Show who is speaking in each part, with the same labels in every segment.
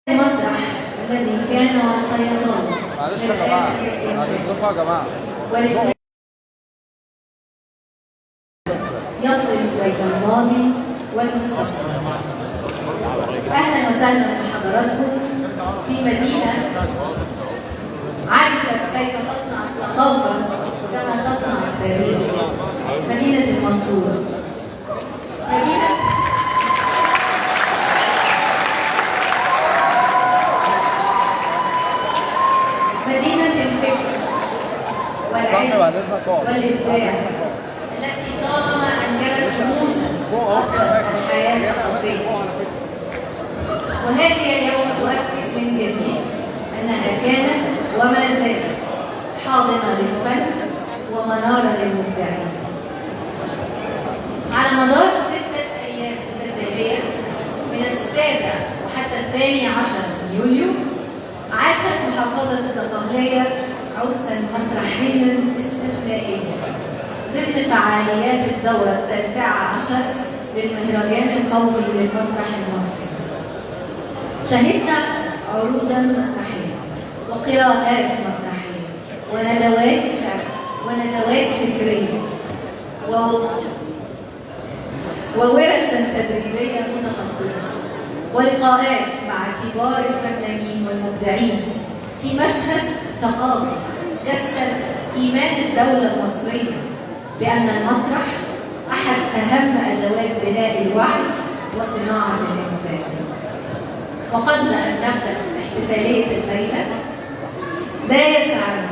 Speaker 1: المسرح الذي كان وسيظل
Speaker 2: معلش يا جماعه، هتنضفوا يا جماعه.
Speaker 1: ولسان يصل بين الماضي والمستقبل. اهلا وسهلا بحضراتكم في مدينه عرفت كيف تصنع الثقافه كما تصنع التاريخ، مدينه المنصوره. مدينة الفكر والعلم والإبداع التي طالما أنجبت رموزا أثرت الحياة الثقافية، وهذه اليوم تؤكد من جديد أنها كانت وما زالت حاضنة للفن ومنارة للمبدعين. على مدار 6 أيام متتالية من 7 وحتى 12 من يوليو عاشت محافظة الدقهلية عرسا مسرحيا استثنائيا ضمن فعاليات الدورة 19 للمهرجان القومي للمسرح المصري. شهدنا عروضا مسرحية وقراءات مسرحية وندوات شعر وندوات فكرية وورشا تدريبية متخصصة ولقاءات مع كبار الفنانين والمبدعين في مشهد ثقافي جسد إيمان الدولة المصرية بأن المسرح أحد أهم أدوات بناء الوعي وصناعة الإنسان. وقبل أن نبدأ احتفالية الليلة لا يسعنا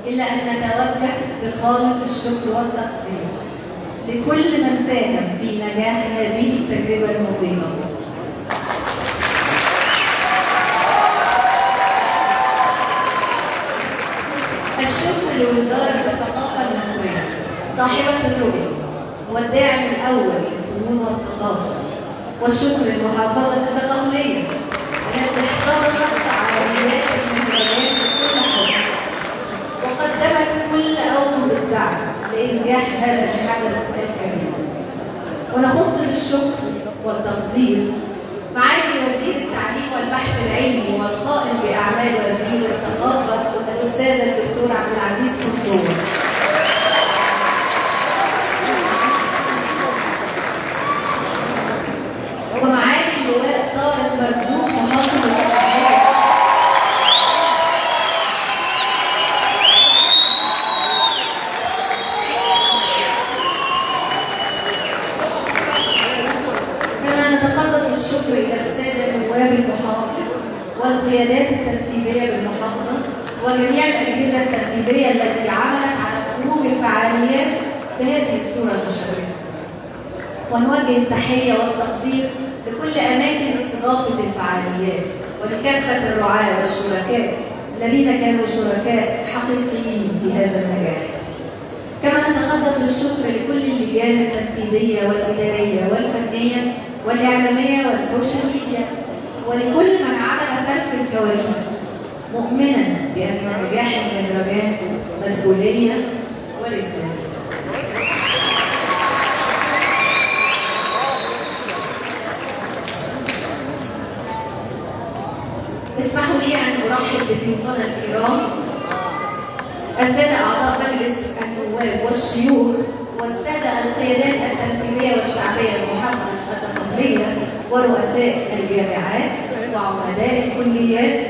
Speaker 1: إلا أن نتوجه بخالص الشكر والتقدير لكل من ساهم في نجاح هذه التجربة المضيئة. الشكر لوزارة الثقافة المصرية صاحبة الرؤية والداعم الأول للفنون والثقافة، والشكر لمحافظة الدقهلية التي احتضنت فعاليات المهرجان بكل حب وقدمت كل أوجه الدعم لإنجاح هذا الحدث الكبير. ونخص بالشكر والتقدير معالي وزير التعليم والبحث العلمي والقائم بأعمال وزير الثقافة الأستاذ الدكتور عبد العزيز منصور، ومعالي اللواء طارق مرزوق محافظ الدقهلية، كما نتقدم الشكر إلى السادة نواب المحافظ والقيادات التنفيذية بالمحافظة وجميع الأجهزة التنفيذية التي عملت على خروج الفعاليات بهذه الصورة المشرفة. ونوجه التحية والتقدير لكل أماكن استضافة الفعاليات ولكافة الرعاة والشركاء الذين كانوا شركاء حقيقيين في هذا النجاح. كما نتقدم بالشكر لكل اللجان التنفيذية والإدارية والفنية والإعلامية والسوشيال ميديا ولكل من عمل خلف الكواليس، مؤمنا بأن نجاح المهرجان مسؤولية ورسالة. اسمحوا لي أن أرحب بضيوفنا الكرام السادة أعضاء مجلس النواب والشيوخ والسادة القيادات التنفيذية والشعبية لمحافظة الدقهلية ورؤساء الجامعات وعمداء الكليات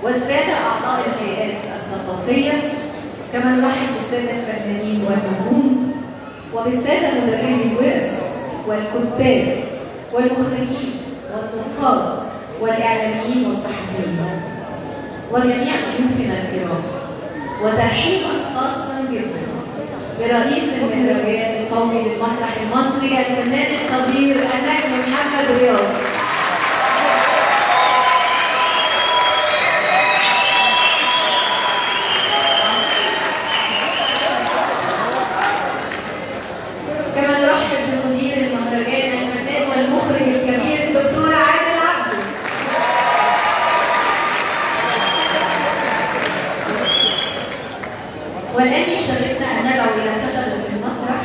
Speaker 1: والسادة أعضاء الهيئات الثقافية. كما نرحب بالسادة الفنانين والنجوم وبالسادة مدربي الورش والكتاب والمخرجين والنقاد والإعلاميين والصحفيين وجميع ضيوفنا الكرام. وترحيبا خاصا جدا برئيس المهرجان القومي للمسرح المصري الفنان القدير النجم محمد رياض. كما نرحب بمدير المهرجان الفنان والمخرج الكبير الدكتور عادل عبده. والآن يشرفنا أن ندعو إلى خشبة المسرح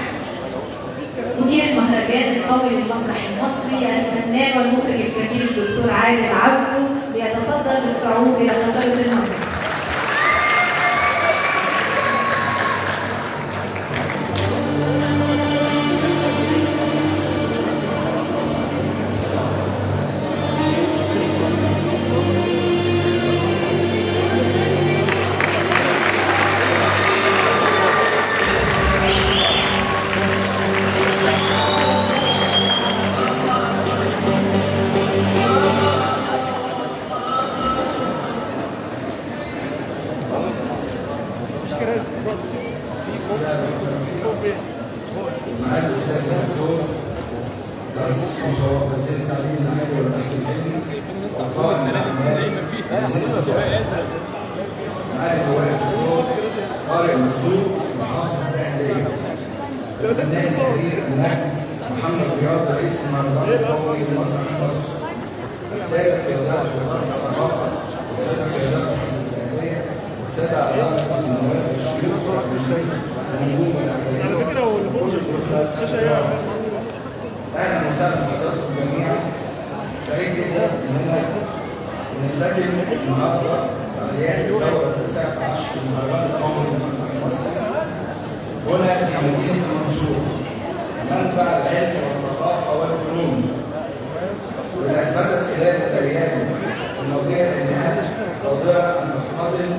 Speaker 1: مدير المهرجان القومي للمسرح المصري الفنان والمخرج الكبير الدكتور عادل عبده ليتفضل تفضل بالصعود إلى خشبة المسرح.
Speaker 3: معالي الاستاذ الدكتور رئيس مصور وزير التعليم العالي والبحث العلمي وقائد الاعمال معالي اللواء الدكتور طارق منصور محافظ الاهليه، الفنان الكبير النجم محمد رياض رئيس المهرجان القومي لمسرح مصر، الساده قيادات وزاره الثقافه والساده قيادات محافظه الاهليه والساده اعضاء مجلس النواب والشيوخ والنجوم والاعلاميين اهلا وسهلا بحضراتكم جميعا. سعيد جدا اننا نختتم النهارده فعاليات الدوره 19 للمهرجان القومي لمسرح مصر هنا في مدينه المنصوره، منبع العلم والثقافه والفنون، واللي اثبتت خلال الايام الماضيه انها قادره ان تحتضن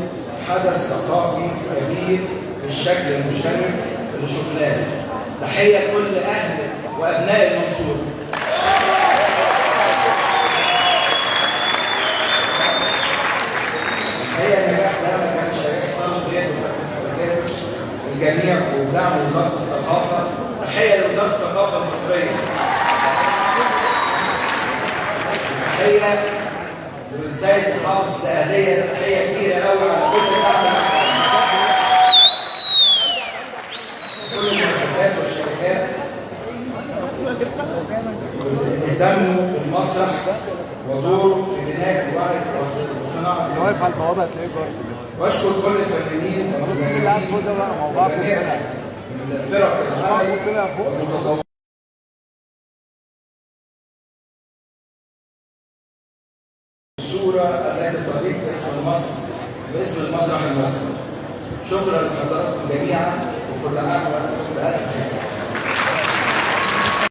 Speaker 3: حدث ثقافي كبير بالشكل المشرف اللي شفناه. تحيه لكل اهل وابناء المنصوره. الحقيقه النجاح ده ما كانش هيحصل غير بتكاتف الجميع ودعم وزاره الثقافه. تحيه لوزاره الثقافه المصريه. تحيه لسيد محافظ الاهليه، تحيه كبيره قوي على كل الاهل، كل المؤسسات والشركات اللي اهتموا بالمسرح ودوره في بناء الوعي وصناعه المسرح. واشكر كل الفنانين والفرق والمتطوعين الصوره التي تضيف باسم مصر باسم المسرح المصري. شكرا لحضراتكم جميعا وكل عام وانتم بألف خير.